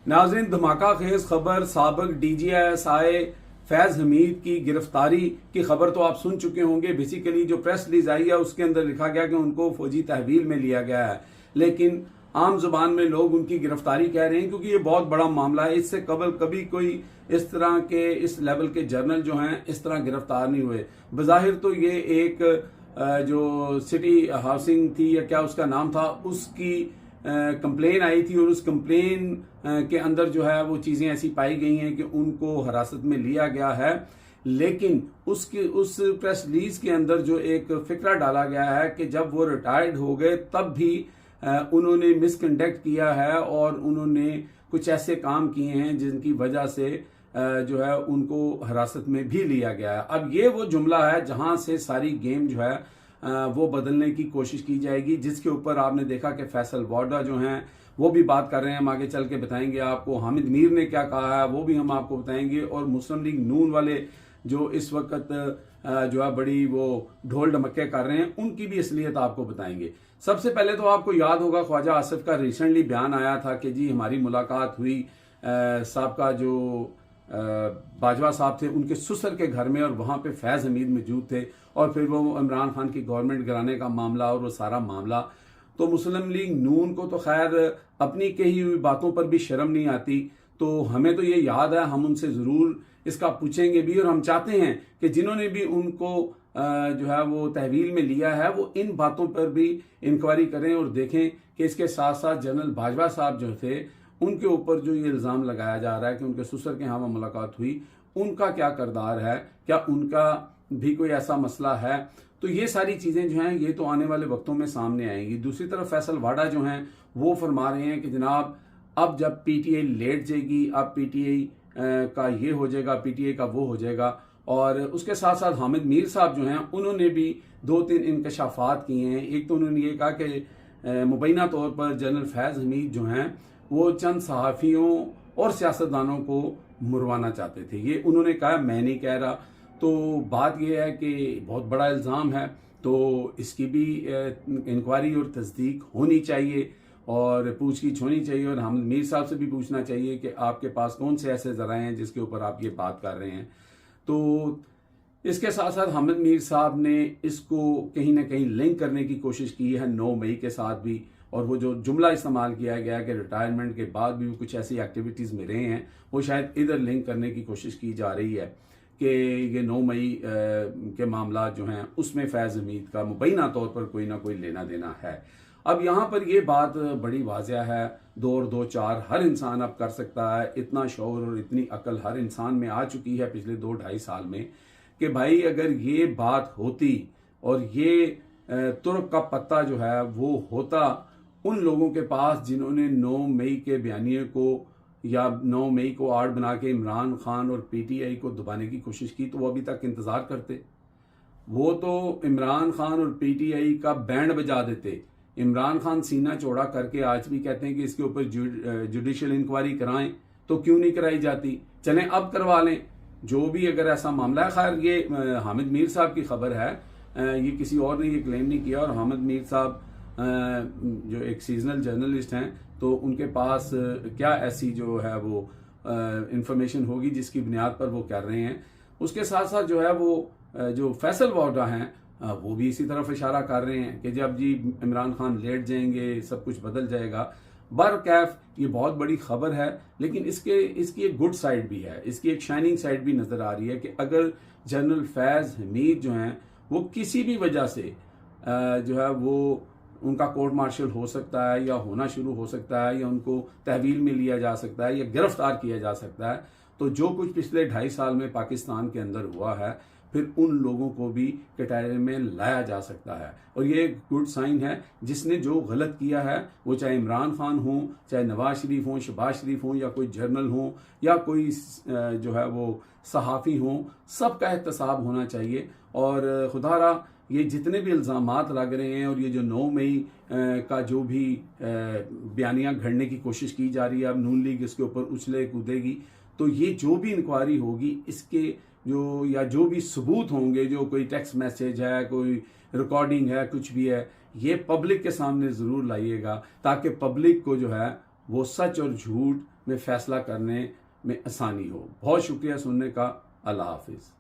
नाज़रीन, धमाका खेज खबर साबिक DGSI फैज हमीद की गिरफ्तारी की खबर तो आप सुन चुके होंगे। बेसिकली जो प्रेस रिलीज आई है उसके अंदर लिखा गया कि उनको फौजी तहवील में लिया गया है, लेकिन आम जुबान में लोग उनकी गिरफ्तारी कह रहे हैं क्योंकि ये बहुत बड़ा मामला है। इससे कबल कभी कोई इस तरह के इस लेवल के जर्नल जो हैं इस तरह गिरफ्तार नहीं हुए। बज़ाहिर तो ये एक जो सिटी हाउसिंग थी या क्या उसका नाम था, उसकी कंप्लेन आई थी और उस कंप्लेन के अंदर जो है वो चीज़ें ऐसी पाई गई हैं कि उनको हिरासत में लिया गया है। लेकिन उस प्रेस रिलीज के अंदर जो एक फिक्रा डाला गया है कि जब वो रिटायर्ड हो गए तब भी उन्होंने मिसकंडक्ट किया है और उन्होंने कुछ ऐसे काम किए हैं जिनकी वजह से जो है उनको हिरासत में भी लिया गया है। अब ये वो जुमला है जहां से सारी गेम जो है वो बदलने की कोशिश की जाएगी, जिसके ऊपर आपने देखा कि फैसल वाडा जो हैं वो भी बात कर रहे हैं। हम आगे चल के बताएंगे आपको हामिद मीर ने क्या कहा है, वो भी हम आपको बताएंगे। और मुस्लिम लीग नून वाले जो इस वक्त जो है बड़ी वो ढोल ढमक्के कर रहे हैं, उनकी भी असलियत आपको बताएंगे। सबसे पहले तो आपको याद होगा ख्वाजा आसिफ का रिसेंटली बयान आया था कि जी हमारी मुलाकात हुई साहब का जो बाजवा साहब थे उनके ससुर के घर में, और वहां पे फैज हमीद मौजूद थे, और फिर वो इमरान खान की गवर्नमेंट गिराने का मामला और वो सारा मामला। तो मुस्लिम लीग नून को तो खैर अपनी कही हुई बातों पर भी शर्म नहीं आती, तो हमें तो ये याद है, हम उनसे ज़रूर इसका पूछेंगे भी। और हम चाहते हैं कि जिन्होंने भी उनको जो है वो तहवील में लिया है वो इन बातों पर भी इंक्वायरी करें और देखें कि इसके साथ साथ जनरल बाजवा साहब जो थे उनके ऊपर जो ये इल्ज़ाम लगाया जा रहा है कि उनके ससुर के यहाँ मुलाकात हुई, उनका क्या किरदार है, क्या उनका भी कोई ऐसा मसला है। तो ये सारी चीज़ें जो हैं ये तो आने वाले वक्तों में सामने आएंगी। दूसरी तरफ फैसल वाडा जो हैं वो फरमा रहे हैं कि जनाब अब जब PTI लेट जाएगी, अब PTI का ये हो जाएगा, PTI का वो हो जाएगा। और उसके साथ साथ हामिद मीर साहब जो हैं उन्होंने भी 2-3 इंकशाफात किए हैं। एक तो उन्होंने ये कहा कि मुबैना तौर पर जनरल फैज हमीद जो हैं वो चंद सहाफ़ियों और सियासतदानों को मुरवाना चाहते थे, ये उन्होंने कहा, मैं नहीं कह रहा। तो बात यह है कि बहुत बड़ा इल्ज़ाम है, तो इसकी भी इंक्वायरी और तस्दीक होनी चाहिए और पूछगिछ होनी चाहिए। और हामिद मीर साहब से भी पूछना चाहिए कि आपके पास कौन से ऐसे ज़राए हैं जिसके ऊपर आप ये बात कर रहे हैं। तो इसके साथ साथ हामिद मीर साहब ने इसको कहीं ना कहीं लिंक करने की कोशिश की है 9 मई के साथ भी, और वो जो जुमला इस्तेमाल किया गया कि रिटायरमेंट के बाद भी वो कुछ ऐसी एक्टिविटीज़ में रहे हैं, वो शायद इधर लिंक करने की कोशिश की जा रही है कि ये 9 मई के मामला जो हैं उसमें फैज़ हमीद का मुबैना तौर पर कोई ना कोई लेना देना है। अब यहाँ पर ये बात बड़ी वाज़ेह है, 2 और 2 4 हर इंसान अब कर सकता है। इतना शौर और इतनी अकल हर इंसान में आ चुकी है पिछले 2-2.5 साल में कि भाई अगर ये बात होती और ये तुर्क का पत्ता जो है वो होता उन लोगों के पास जिन्होंने 9 मई के बयानिए को या 9 मई को आड़ बना के इमरान खान और PTI को दबाने की कोशिश की, तो वो अभी तक इंतज़ार करते। वो तो इमरान खान और PTI का बैंड बजा देते। इमरान खान सीना चौड़ा करके आज भी कहते हैं कि इसके ऊपर जुडिशियल इंक्वायरी कराएं, तो क्यों नहीं कराई जाती? चलें अब करवा लें, जो भी अगर ऐसा मामला है। खैर ये हामिद मीर साहब की खबर है, ये किसी और ने ये क्लेम नहीं किया। और हामिद मीर साहब जो एक सीजनल जर्नलिस्ट हैं, तो उनके पास क्या ऐसी जो है वो इंफॉर्मेशन होगी जिसकी बुनियाद पर वो कर रहे हैं। उसके साथ साथ जो है वो जो फैसल वाडा हैं वो भी इसी तरफ इशारा कर रहे हैं कि जब जी इमरान खान लेट जाएंगे सब कुछ बदल जाएगा। बरकैफ ये बहुत बड़ी खबर है, लेकिन इसकी एक गुड साइड भी है, इसकी एक शाइनिंग साइड भी नज़र आ रही है कि अगर जनरल फैज़ हमीद जो हैं वो किसी भी वजह से जो है वो उनका कोर्ट मार्शल हो सकता है या होना शुरू हो सकता है या उनको तहवील में लिया जा सकता है या गिरफ्तार किया जा सकता है, तो जो कुछ पिछले 2.5 साल में पाकिस्तान के अंदर हुआ है फिर उन लोगों को भी कटहरे में लाया जा सकता है। और ये एक गुड साइन है, जिसने जो गलत किया है वो चाहे इमरान खान हो, चाहे नवाज शरीफ हो, शहबाज शरीफ हो, या कोई जर्नल हो, या कोई जो है वो सहाफ़ी हो, सबका एहतसाब होना चाहिए। और खुदारा ये जितने भी इल्ज़ामात लग रहे हैं और ये जो 9 मई का जो भी बयानियाँ घड़ने की कोशिश की जा रही है, अब नून लीग इसके ऊपर उछले कूदेगी, तो ये जो भी इंक्वायरी होगी इसके जो भी सबूत होंगे, जो कोई टेक्स्ट मैसेज है, कोई रिकॉर्डिंग है, कुछ भी है, ये पब्लिक के सामने ज़रूर लाइएगा ताकि पब्लिक को जो है वो सच और झूठ में फैसला करने में आसानी हो। बहुत शुक्रिया सुनने का। अल्लाह हाफिज़।